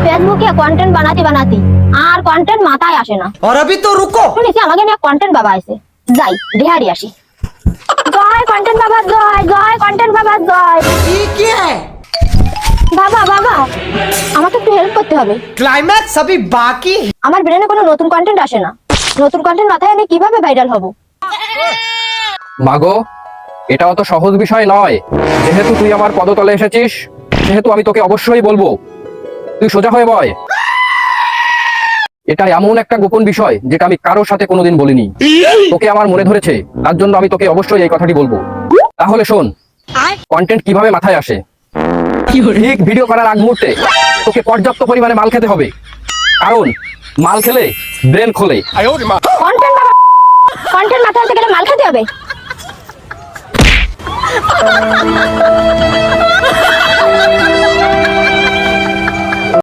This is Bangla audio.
ফেসবুকে কন্টেন্ট বানাতে আর কন্টেন্ট মাথায় আসে না। और अभी तो रुको। শুনেছি আমাকে নিয়ে কন্টেন্ট বাবা আছে, যাই বিহারি আসি। জয় কন্টেন্ট বাবা জয়, জয় কন্টেন্ট বাবা জয়। ये क्या है? বাবা বাবা আমাকে একটু হেল্প করতে হবে। क्लाइमैक्स अभी बाकी है। আমার ব্রেনে কোনো নতুন কন্টেন্ট আসে না। নতুন কন্টেন্ট মাথায় এনে কিভাবে ভাইরাল হব? মাগো, এটা অত সহজ বিষয় নয়। যেহেতু তুই আমার পদতলে এসেছিস, সেহেতু আমি তোকে অবশ্যই বলবো, তুই সোজা হয়ে বয়। এটা এমন একটা গোপন বিষয় যেটা আমি কারোর সাথে কোনোদিন বলিনি। তোকে আমার মনে ধরেছে, তার জন্য আমি তোকে অবশ্যই এই কথাটি বলবো। তাহলে শোন, কন্টেন্ট কিভাবে মাথায় আসে। ঠিক ভিডিও করার আগ মুহূর্তে তোকে পর্যাপ্ত পরিমাণে মাল খেতে হবে, কারণ মাল খেলে ব্রেন খোলে। কন্টেন্ট বাবা, কন্টেন্ট মাথায় আনতে গেলে মাল খেতে হবে।